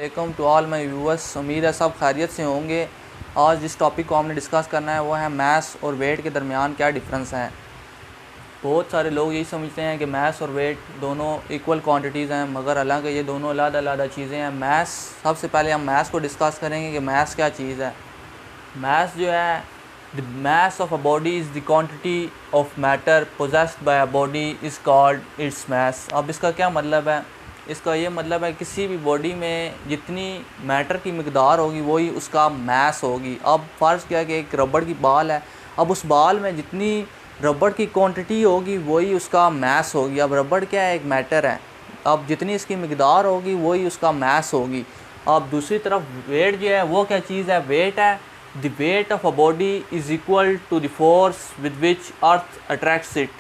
Welcome to all my viewers. उम्मीद है सब खैरियत से होंगे। आज जिस टॉपिक को हमने डिस्कस करना है वो है मास और वेट के दरमियान क्या डिफरेंस है। बहुत सारे लोग यही समझते हैं कि मास और वेट दोनों इक्वल क्वांटिटीज़ हैं, मगर हालांकि ये दोनों अलग चीज़ें हैं। मास, सबसे पहले हम मास को डिस्कस करेंगे कि मास क्या चीज़ है। मास जो है, the mass of a body is the quantity of matter possessed by a body is called its mass. अब इसका क्या मतलब है? इसका ये मतलब है किसी भी बॉडी में जितनी मैटर की मिकदार होगी वही उसका मास होगी। अब फ़र्ज़ किया कि एक रबड़ की बाल है, अब उस बाल में जितनी रबड़ की क्वांटिटी होगी वही उसका मास होगी। अब रबड़ क्या है? एक मैटर है। अब जितनी इसकी मिकदार होगी वही उसका मास होगी। अब दूसरी तरफ वेट जो है वो क्या चीज़ है? वेट है, the weight of a body is equal to the force with which earth attracts it.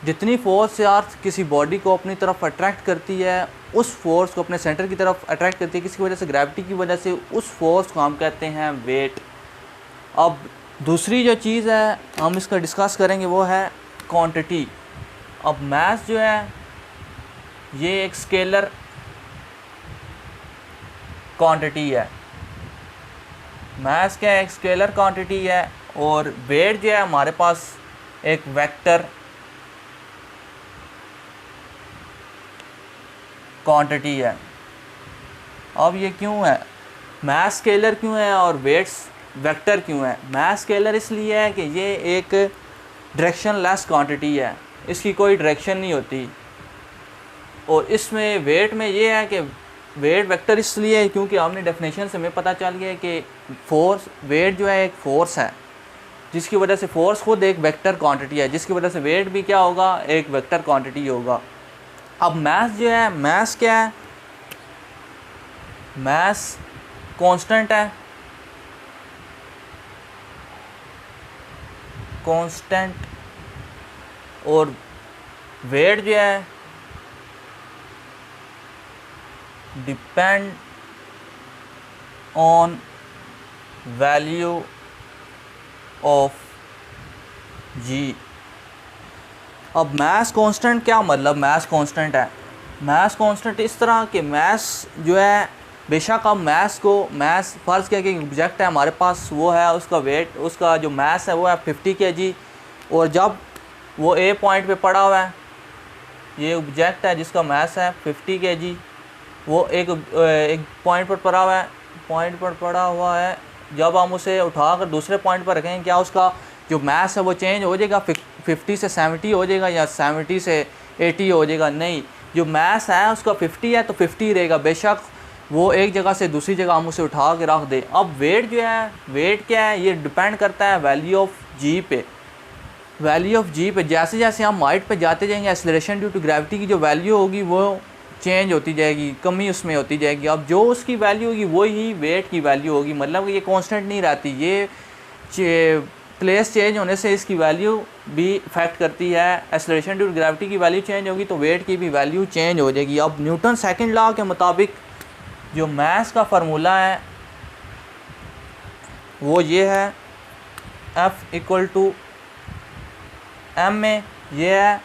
जितनी फोर्स से अर्थ किसी बॉडी को अपनी तरफ अट्रैक्ट करती है, उस फोर्स को अपने सेंटर की तरफ अट्रैक्ट करती है किसी वजह से, ग्रेविटी की वजह से, उस फोर्स को हम कहते हैं वेट। अब दूसरी जो चीज़ है हम इसका डिस्कस करेंगे वो है क्वांटिटी। अब मास जो है ये एक स्केलर क्वांटिटी है। मास क्या है? एक स्केलर क्वांटिटी है। और वेट जो है हमारे पास एक वेक्टर क्वांटिटी है। अब ये क्यों है? मास स्केलर क्यों है और वेट्स वेक्टर क्यों है? मास स्केलर इसलिए है कि ये एक डायरेक्शन लेस क्वांटिटी है, इसकी कोई डायरेक्शन नहीं होती। और इसमें वेट में ये है कि वेट वेक्टर इसलिए है क्योंकि हमने डेफिनेशन से हमें पता चल गया कि फोर्स, वेट जो है एक फोर्स है, जिसकी वजह से फोर्स खुद एक वेक्टर क्वांटिटी है, जिसकी वजह से वेट भी क्या होगा? एक वेक्टर क्वांटिटी होगा। अब मास जो है, मास क्या है? मास कांस्टेंट है, कांस्टेंट। और वेट जो है डिपेंड ऑन वैल्यू ऑफ जी। अब मास कांस्टेंट क्या मतलब? मास कांस्टेंट है, मास कांस्टेंट इस तरह के मास जो है, बेशक अब मास को, मास फ़र्ज़ किया कि ऑब्जेक्ट है हमारे पास, वो है उसका वेट, उसका जो मास है वो है 50 kg। और जब वो ए पॉइंट पे पड़ा हुआ है, ये ऑब्जेक्ट है जिसका मास है 50 kg, वो एक पॉइंट पर पड़ा हुआ है, पॉइंट पर पड़ा हुआ है। जब हम उसे उठाकर दूसरे पॉइंट पर रखेंगे, क्या उसका जो मास है वो चेंज हो जाएगा? 50 से 70 हो जाएगा या 70 से 80 हो जाएगा? नहीं, जो मास है उसका 50 है तो 50 रहेगा, बेशक वो एक जगह से दूसरी जगह हम उसे उठा के रख दें। अब वेट जो है, वेट क्या है? ये डिपेंड करता है वैल्यू ऑफ जी पे, वैल्यू ऑफ जी पे। जैसे जैसे हम हाइट पे जाते जाएंगे, एक्सेलरेशन ड्यू टू ग्रेविटी की जो वैल्यू होगी वो चेंज होती जाएगी, कमी उसमें होती जाएगी। अब जो उसकी वैल्यू होगी वही वेट की वैल्यू होगी, मतलब कि ये कांस्टेंट नहीं रहती, ये प्लेस चेंज होने से इसकी वैल्यू भी इफेक्ट करती है। एक्सेलरेशन ड्यू टू ग्रेविटी की वैल्यू चेंज होगी तो वेट की भी वैल्यू चेंज हो जाएगी। अब न्यूटन सेकंड लॉ के मुताबिक जो मास का फार्मूला है वो ये है, F इक्वल टू एम में, ये है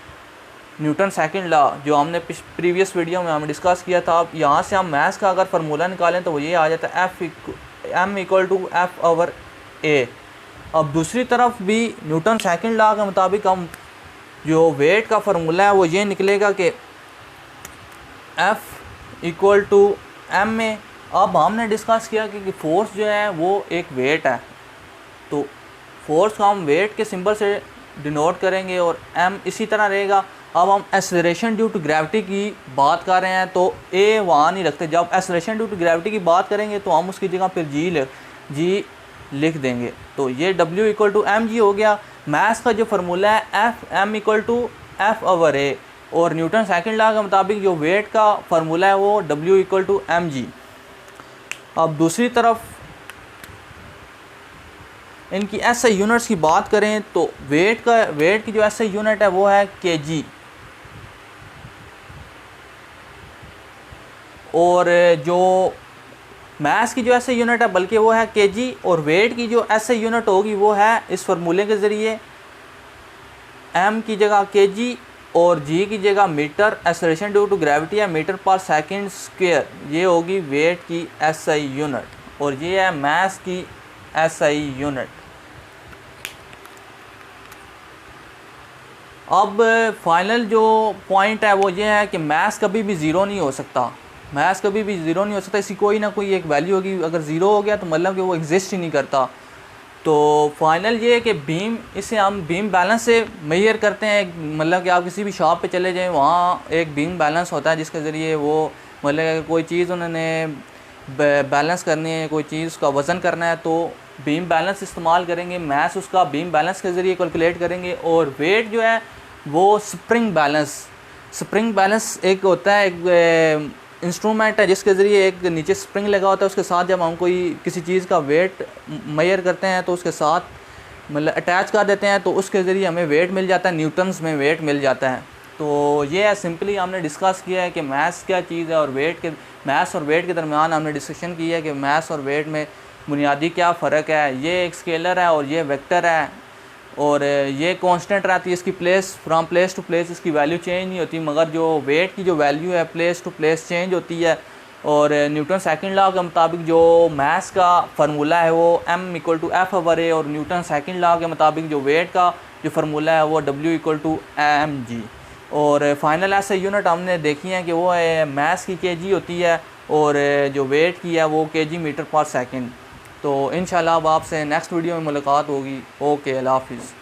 न्यूटन सेकंड लॉ जो हमने प्रीवियस वीडियो में हमने डिस्कस किया था। अब यहाँ से हम मास का अगर फार्मूला निकालें तो वो ये आ जाता है, M इक्वल टू F/A। अब दूसरी तरफ भी न्यूटन सेकंड लॉ के मुताबिक हम जो वेट का फार्मूला है वो ये निकलेगा कि F इक्वल टू M में। अब हमने डिस्कस किया कि फोर्स जो है वो एक वेट है, तो फोर्स को हम वेट के सिंबल से डिनोट करेंगे और M इसी तरह रहेगा। अब हम एक्सेलरेशन ड्यू टू ग्रेविटी की बात कर रहे हैं तो A वहाँ नहीं रखते। जब एक्सेलरेशन ड्यू टू ग्रेविटी की बात करेंगे तो हम उसकी जगह फिर G लिख देंगे। तो ये W इक्वल टू mg हो गया। मास का जो फार्मूला है M इक्वल टू F/A, और न्यूटन सेकंड लॉ के मुताबिक जो वेट का फार्मूला है वो W इक्वल टू mg। अब दूसरी तरफ इनकी SI यूनिट्स की बात करें तो वेट की जो SI यूनिट है वो है kg, और जो मास की जो SI यूनिट है बल्कि वो है kg, और वेट की जो SI यूनिट होगी वो है इस फार्मूले के ज़रिए m की जगह kg और जी की जगह metre acceleration due to gravity है मीटर पर सेकंड स्क्वायर, ये होगी वेट की एसआई यूनिट, और ये है मास की एसआई यूनिट। अब फाइनल जो पॉइंट है वो ये है कि मास कभी भी ज़ीरो नहीं हो सकता, मास कभी भी ज़ीरो नहीं हो सकता, इसकी कोई ना कोई एक वैल्यू होगी, अगर ज़ीरो हो गया तो मतलब कि वो एग्जिस्ट ही नहीं करता। तो फाइनल ये है कि बीम, इसे हम बीम बैलेंस से मेजर करते हैं, मतलब कि आप किसी भी शॉप पे चले जाएं वहाँ एक बीम बैलेंस होता है जिसके ज़रिए वो मतलब अगर कोई चीज़ उन्होंने बैलेंस करनी है, कोई चीज़ का वज़न करना है तो बीम बैलेंस इस्तेमाल करेंगे, मास उसका बीम बैलेंस के ज़रिए कैलकुलेट करेंगे, और वेट जो है वो स्प्रिंग बैलेंस एक होता है, एक इंस्ट्रूमेंट है जिसके ज़रिए एक नीचे स्प्रिंग लगा होता है, उसके साथ जब हम कोई किसी चीज़ का वेट मेजर करते हैं तो उसके साथ मतलब अटैच कर देते हैं तो उसके ज़रिए हमें वेट मिल जाता है, न्यूटन्स में वेट मिल जाता है। तो ये है सिंपली हमने डिस्कस किया है कि मास क्या चीज़ है, और मास और वेट के दरमियान हमने डिस्कशन किया है कि मास और वेट में बुनियादी क्या फ़र्क है। ये एक स्केलर है और ये वेक्टर है, और ये कांस्टेंट रहती है, इसकी फ्रॉम प्लेस टू प्लेस इसकी वैल्यू चेंज नहीं होती, मगर जो वेट की जो वैल्यू है प्लेस टू प्लेस चेंज होती है। और न्यूटन सेकंड लॉ के मुताबिक जो मास का फार्मूला है वो m=F/a, और न्यूटन सेकंड लॉ के मुताबिक जो वेट का जो फार्मूला है वो W=mg। और फाइनल ऐसे यूनिट हमने देखी हैं कि वो मास की kg होती है, और जो वेट की है वो kg मीटर पर सेकंड। तो इंशाल्लाह अब आपसे नेक्स्ट वीडियो में मुलाकात होगी। ओके, अल्लाह हाफिज़।